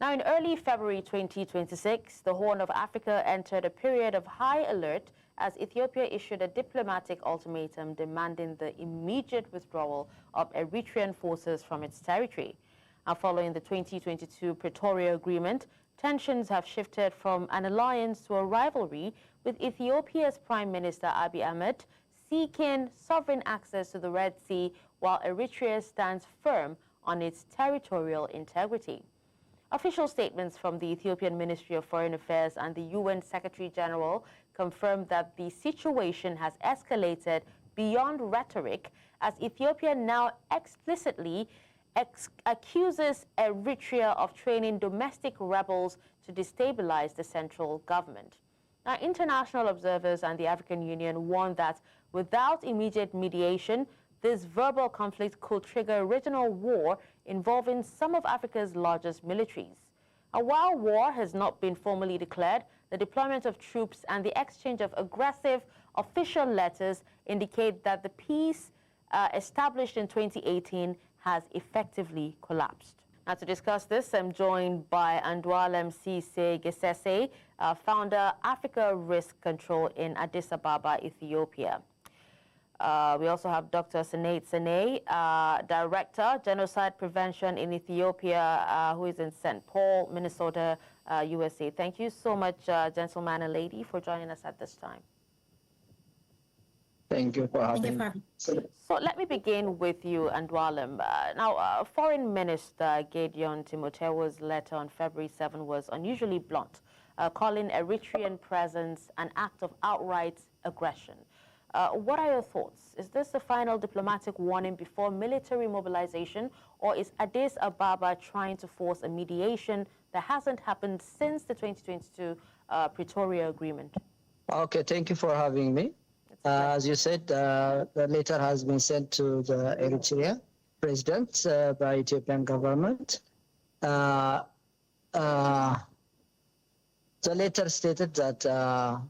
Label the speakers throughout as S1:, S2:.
S1: Now, in early February 2026, the Horn of Africa entered a period of high alert as Ethiopia issued a diplomatic ultimatum demanding the immediate withdrawal of Eritrean forces from its territory. Now, following the 2022 Pretoria Agreement, tensions have shifted from an alliance to a rivalry, with Ethiopia's Prime Minister Abiy Ahmed seeking sovereign access to the Red Sea, while Eritrea stands firm on its territorial integrity. Official statements from the Ethiopian Ministry of Foreign Affairs and the UN Secretary-General confirmed that the situation has escalated beyond rhetoric as Ethiopia now explicitly accuses Eritrea of training domestic rebels to destabilize the central government. Now, international observers and the African Union warn that without immediate mediation, this verbal conflict could trigger regional war involving some of Africa's largest militaries. Now, while war has not been formally declared, the deployment of troops and the exchange of aggressive official letters indicate that the peace established in 2018 has effectively collapsed. Now, to discuss this, I'm joined by Andualem Sisay-Gessesse, founder, Africa Risk Control in Addis Ababa, Ethiopia. We also have Dr. Senay, Director, Genocide Prevention in Ethiopia, who is in St. Paul, Minnesota, USA. Thank you so much, gentleman and lady, for joining us at this time.
S2: Thank you for having me.
S1: So let me begin with you, Andualem. Now, Foreign Minister Gideon Timoteo's letter on February 7 was unusually blunt, calling Eritrean presence an act of outright aggression. What are your thoughts? Is this the final diplomatic warning before military mobilization, or is Addis Ababa trying to force a mediation that hasn't happened since the 2022 Pretoria Agreement?
S2: Okay, thank you for having me. As you said, the letter has been sent to the Eritrea president by Ethiopian government. The letter stated that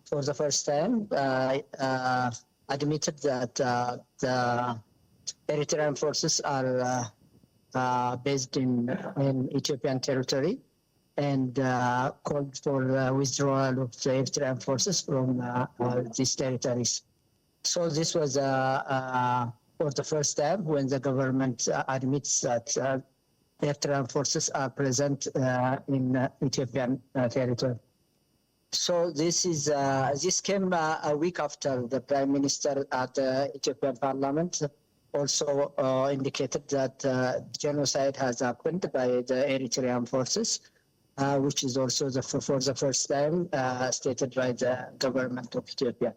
S2: for the first time admitted that the Eritrean forces are based in Ethiopian territory, and called for withdrawal of the Eritrean forces from these territories. So this was for the first time when the government admits that Eritrean forces are present in Ethiopian territory. So this came a week after the Prime Minister at the Ethiopian Parliament also indicated that genocide has happened by the Eritrean forces, which is also for the first time stated by the government of Ethiopia.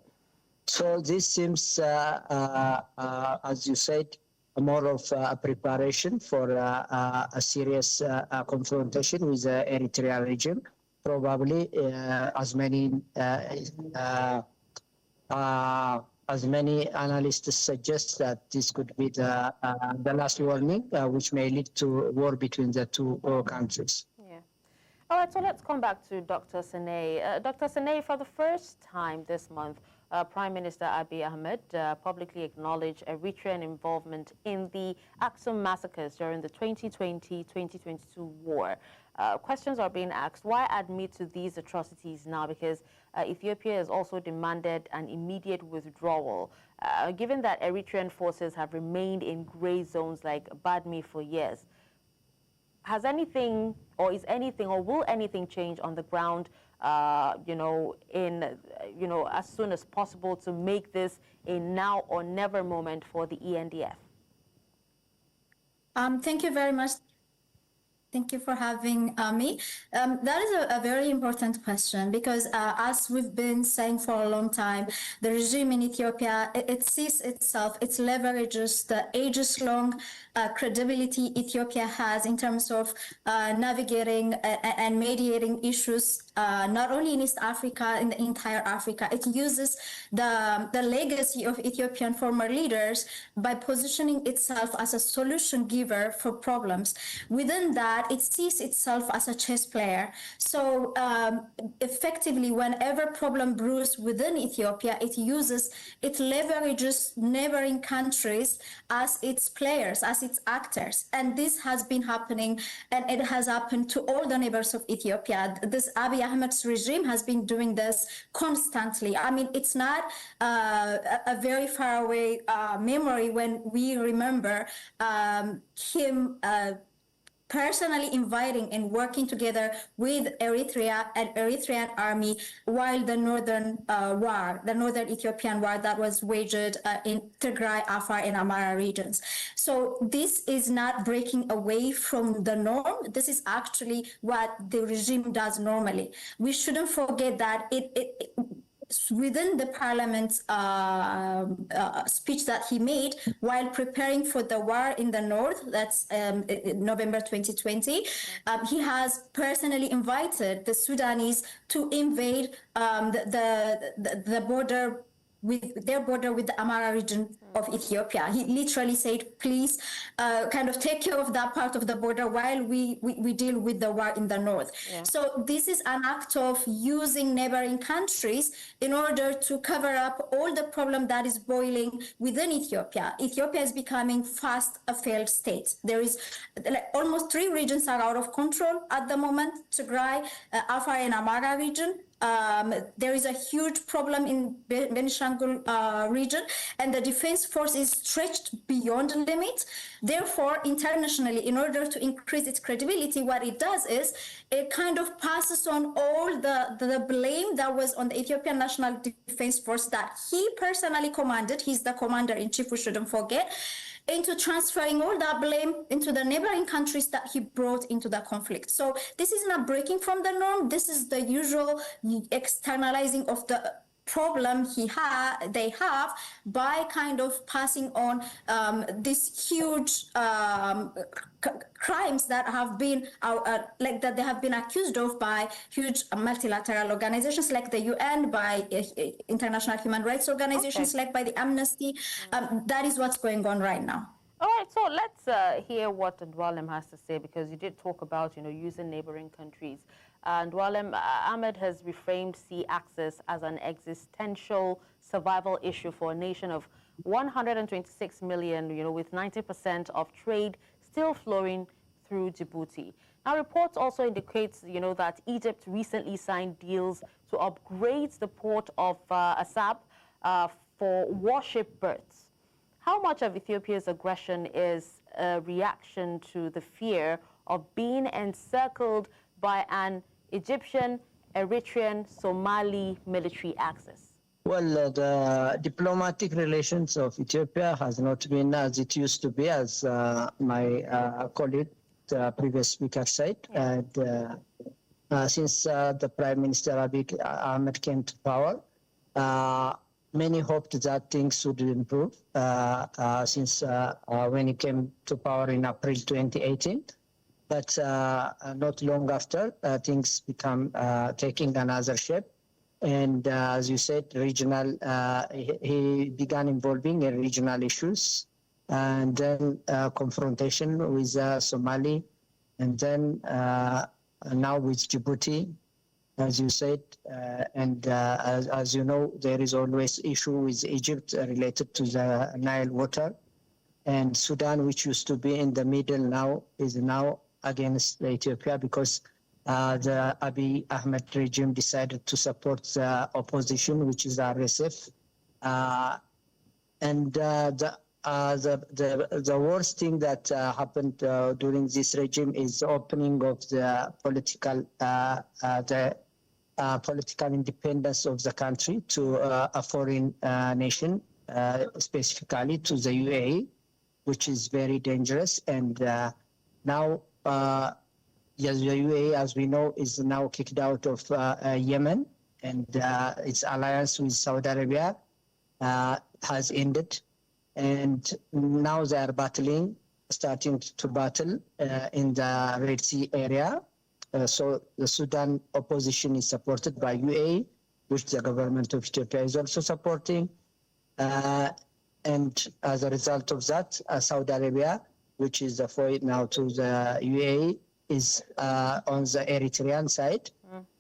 S2: So this seems, as you said, more of a preparation for a serious confrontation with the Eritrean regime. Probably as many analysts suggest that this could be the last warning, which may lead to war between the two countries.
S1: Yeah. All right, so let's come back to Dr. Senay. Dr. Senay, for the first time this month, Prime Minister Abiy Ahmed publicly acknowledged Eritrean involvement in the Aksum massacres during the 2020-2022 war. Questions are being asked, why admit to these atrocities now? Because Ethiopia has also demanded an immediate withdrawal. Given that Eritrean forces have remained in gray zones like Badme for years, has anything, or is anything, or will anything change on the ground, as soon as possible to make this a now or never moment for the ENDF?
S3: Thank you very much. Thank you for having me. That is a very important question because as we've been saying for a long time, the regime in Ethiopia, it sees itself, it leverages the ages-long credibility Ethiopia has in terms of navigating and mediating issues not only in East Africa, in the entire Africa. It uses the legacy of Ethiopian former leaders by positioning itself as a solution giver for problems. Within that, it sees itself as a chess player. So effectively, whenever problem brews within Ethiopia, it leverages neighboring countries as its players, as its actors. And this has been happening, and it has happened to all the neighbors of Ethiopia. This Abiy Ahmed's regime has been doing this constantly. I mean, it's not a very far away memory when we remember him personally inviting and working together with Eritrea and Eritrean army while the northern Ethiopian war that was waged in Tigray, Afar, and Amara regions. So this is not breaking away from the norm. This is actually what the regime does normally. We shouldn't forget that within the parliament's speech that he made while preparing for the war in the north, that's November 2020, he has personally invited the Sudanese to invade the border with their border with the Amara region of Ethiopia. He literally said, please kind of take care of that part of the border while we deal with the war in the north. Yeah. So this is an act of using neighboring countries in order to cover up all the problem that is boiling within Ethiopia. Ethiopia is becoming fast a failed state. There is almost 3 regions are out of control at the moment: Tigray, Afar, and Amara region. There is a huge problem in Benishangul region, and the defense force is stretched beyond limit. Therefore, internationally, in order to increase its credibility, what it does is it kind of passes on all the blame that was on the Ethiopian National Defense Force that he personally commanded. He's the commander-in-chief, we shouldn't forget, into transferring all that blame into the neighboring countries that he brought into the conflict. So this is not breaking from the norm. This is the usual externalizing of the problem they have by kind of passing on these huge crimes that have been that they have been accused of by huge multilateral organizations like the UN, by international human rights organizations like by the Amnesty. That is what's going on right now.
S1: All right, so let's hear what Andualem has to say, because you did talk about, using neighboring countries. Andualem, Ahmed has reframed sea access as an existential survival issue for a nation of 126 million, with 90% of trade still flowing through Djibouti. Now, reports also indicate, that Egypt recently signed deals to upgrade the port of Assab for warship berths. How much of Ethiopia's aggression is a reaction to the fear of being encircled by an Egyptian, Eritrean, Somali military axis?
S2: Well, the diplomatic relations of Ethiopia has not been as it used to be, as my colleague, the previous speaker, said. And since the Prime Minister Abiy Ahmed came to power, many hoped that things would improve since when he came to power in April 2018. But not long after, things become taking another shape. And as you said, regional, he began involving in regional issues, and then confrontation with Somali, and then now with Djibouti, as you said. And as you know, there is always issue with Egypt related to the Nile water. And Sudan, which used to be in the middle now, is now against Ethiopia because the Abiy Ahmed regime decided to support the opposition, which is RSF. And the worst thing that happened during this regime is the opening of the political independence of the country to a foreign nation, specifically to the UAE, which is very dangerous. And now, yes, the UAE, as we know, is now kicked out of Yemen, and its alliance with Saudi Arabia has ended. And now they are starting to battle in the Red Sea area. So the Sudan opposition is supported by UAE, which the government of Ethiopia is also supporting. And as a result of that, Saudi Arabia, which is the foil now to the UAE, is on the Eritrean side.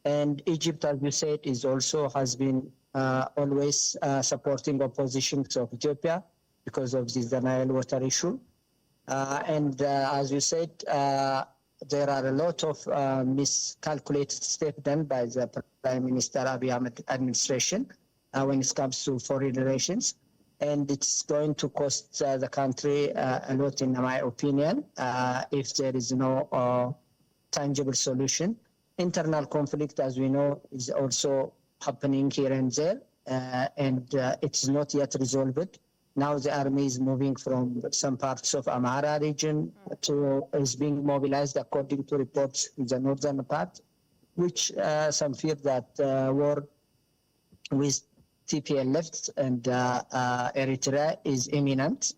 S2: And Egypt, as you said, is also has been always supporting oppositions of Ethiopia because of this Nile water issue. And as you said, there are a lot of miscalculated steps done by the Prime Minister Abiy Ahmed administration when it comes to foreign relations. And it's going to cost the country a lot, in my opinion, if there is no tangible solution. Internal conflict, as we know, is also happening here and there, and it's not yet resolved. Now the army is moving from some parts of Asmara region is being mobilized, according to reports, in the northern part, which some fear that war with TPLF and Eritrea is imminent.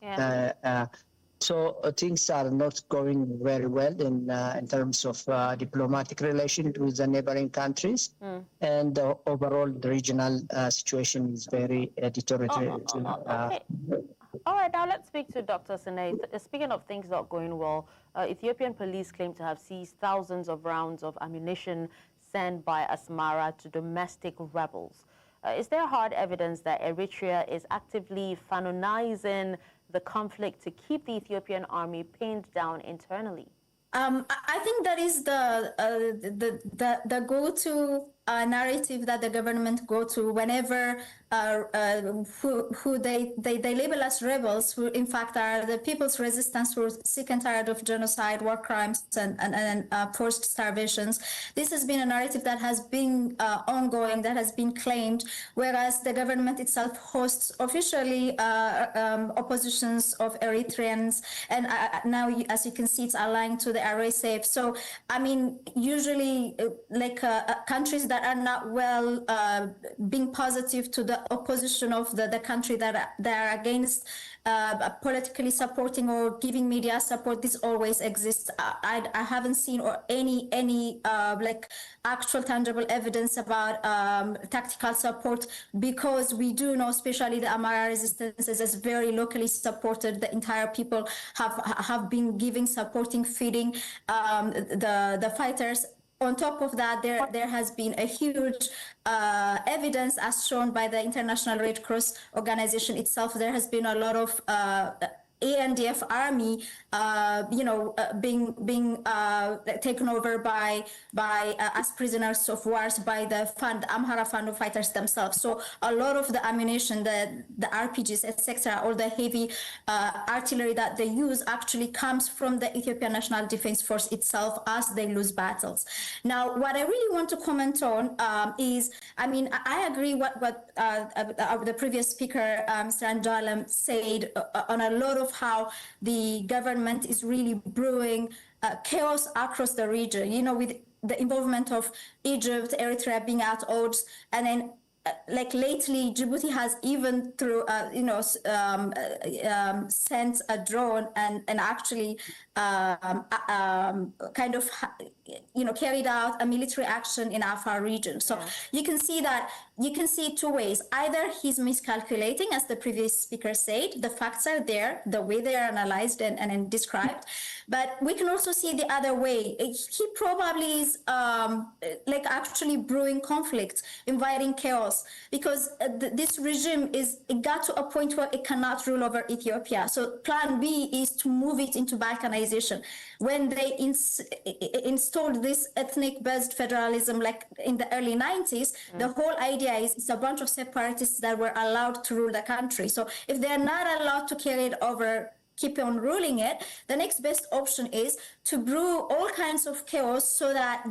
S2: So things are not going very well in terms of diplomatic relations with the neighboring countries, and overall the regional situation is very deteriorating.
S1: Okay. All right, now let's speak to Dr. Senait. Speaking of things not going well, Ethiopian police claim to have seized thousands of rounds of ammunition sent by Asmara to domestic rebels. Is there hard evidence that Eritrea is actively fanonizing the conflict to keep the Ethiopian army pinned down internally?
S3: I think that is the go-to narrative that the government go to whenever who they label as rebels, who in fact are the people's resistance who are sick and tired of genocide, war crimes, and forced starvations. This has been a narrative that has been ongoing, that has been claimed, whereas the government itself hosts officially oppositions of Eritreans, and now, as you can see, it's aligned to the RSF. So, I mean, usually, countries that are not well being positive to the opposition of the country that are against politically supporting or giving media support, this always exists. I haven't seen any actual tangible evidence about tactical support, because we do know, especially the Amara resistance is very locally supported. The entire people have been giving, supporting, feeding the fighters. On top of that, there has been a huge evidence, as shown by the International Red Cross organization itself. There has been a lot of ANDF army, being taken over by as prisoners of wars by the Amhara Fano fighters themselves. So a lot of the ammunition, the RPGs, etc., or the heavy artillery that they use actually comes from the Ethiopian National Defense Force itself as they lose battles. Now, what I really want to comment on is, I mean, I agree what the previous speaker, Mr. Andualem, said on a lot of how the government is really brewing chaos across the region, with the involvement of Egypt, Eritrea being at odds, and then lately, Djibouti has even sent a drone and actually carried out a military action in Afar region. So you can see it two ways. Either he's miscalculating, as the previous speaker said, the facts are there, the way they are analyzed and described, but we can also see the other way. He probably is actually brewing conflict, inviting chaos, because this regime it got to a point where it cannot rule over Ethiopia. So plan B is to move it into balkanization. When they installed this ethnic-based federalism, like in the early 90s, the whole idea is it's a bunch of separatists that were allowed to rule the country. So if they're not allowed to carry it over, keep on ruling it, the next best option is to brew all kinds of chaos so that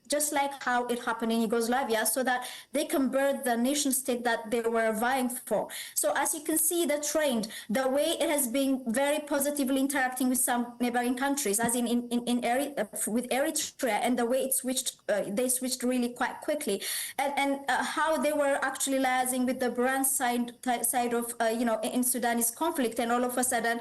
S3: just like how it happened in Yugoslavia, so that they can build the nation state that they were vying for. So as you can see, the trend, the way it has been very positively interacting with some neighboring countries, as with Eritrea, and the way it switched, they switched really quite quickly, and how they were actually liaising with the brand side of, in Sudanese conflict, and all of a sudden,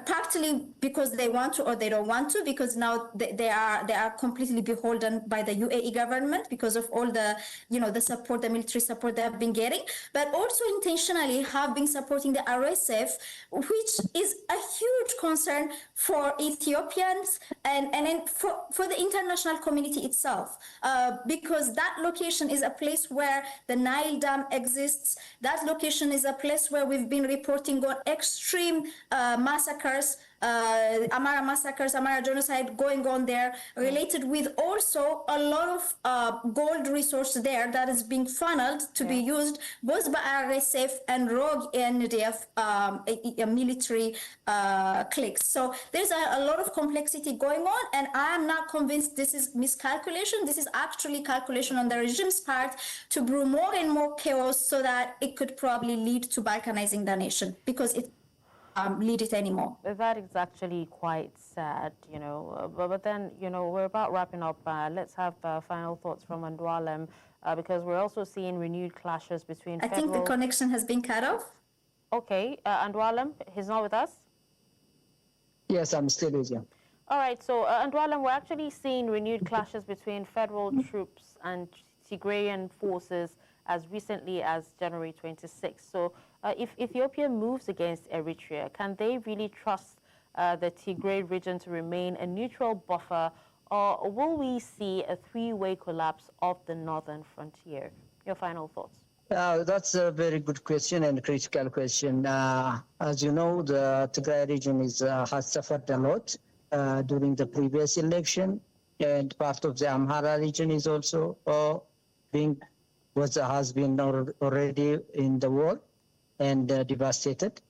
S3: practically because they want to or they don't want to, because now they are completely beholden by the UAE government because of all the, the support, the military support they have been getting, but also intentionally have been supporting the RSF, which is a huge concern for Ethiopians and for the international community itself, because that location is a place where the Nile Dam exists. That location is a place where we've been reporting on extreme massacres, Asmara massacres, Asmara genocide going on there, related with also a lot of gold resource there that is being funneled to be used both by RSF and rogue NDF military cliques. So there's a lot of complexity going on, and I am not convinced this is miscalculation. This is actually calculation on the regime's part to brew more and more chaos so that it could probably lead to balkanizing the nation, because it lead it anymore.
S1: That is actually quite sad, but then, we're about wrapping up. Let's have final thoughts from Andualem, because we're also seeing renewed clashes between
S3: I think the connection has been cut off.
S1: Okay, Andualem, he's not with us?
S2: Yes, I'm still with you.
S1: All right, so Andualem, we're actually seeing renewed clashes between federal troops and Tigrayan forces as recently as January 26th. So if Ethiopia moves against Eritrea, can they really trust the Tigray region to remain a neutral buffer, or will we see a three-way collapse of the northern frontier? Your final thoughts.
S2: That's a very good question and critical question. As you know, the Tigray region has suffered a lot during the previous election, and part of the Amhara region is also has been already in the war and devastated.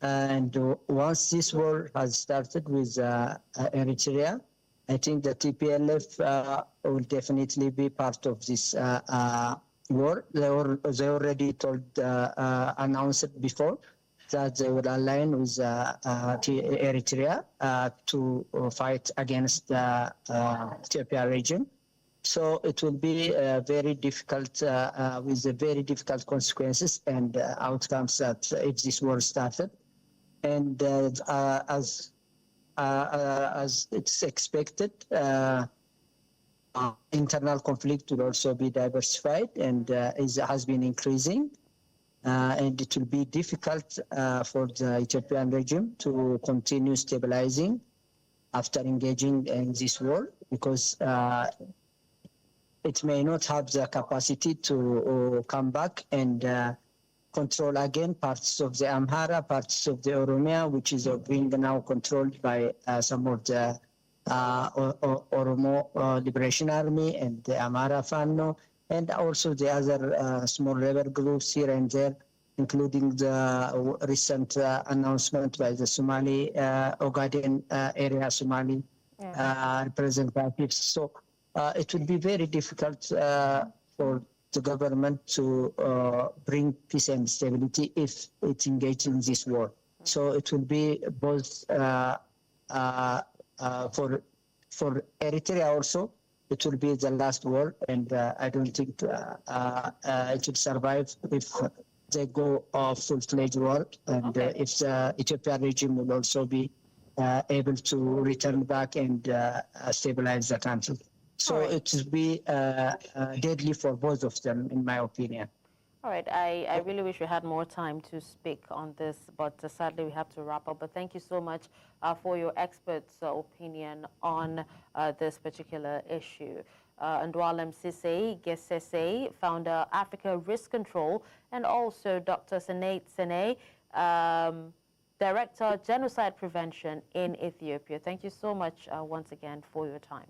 S2: And once this war has started with Eritrea, I think the TPLF will definitely be part of this war. They already announced before that they will align with Eritrea to fight against the Ethiopia region. So it will be very difficult, with very difficult consequences and outcomes that if this war started. And as it's expected, internal conflict will also be diversified and has been increasing. And it will be difficult for the Ethiopian regime to continue stabilizing after engaging in this war, because it may not have the capacity to come back and control again parts of the Amhara, parts of the Oromia, which is being now controlled by some of the Oromo Liberation Army and the Amhara Fano, and also the other small rebel groups here and there, including the recent announcement by the Somali Ogaden area Somali representatives. So it will be very difficult for the government to bring peace and stability if it engages in this war. So it will be both for Eritrea also, it will be the last war, and I don't think it will survive if they go full-fledged war, and if the Ethiopian regime will also be able to return back and stabilize the country. So it will be deadly for both of them, in my opinion.
S1: All right, I really wish we had more time to speak on this, but sadly we have to wrap up. But thank you so much for your expert's opinion on this particular issue. Andualem Sisay-Gessesse, founder Africa Risk Control, and also Dr. Senait, Director Genocide Prevention in Ethiopia. Thank you so much once again for your time.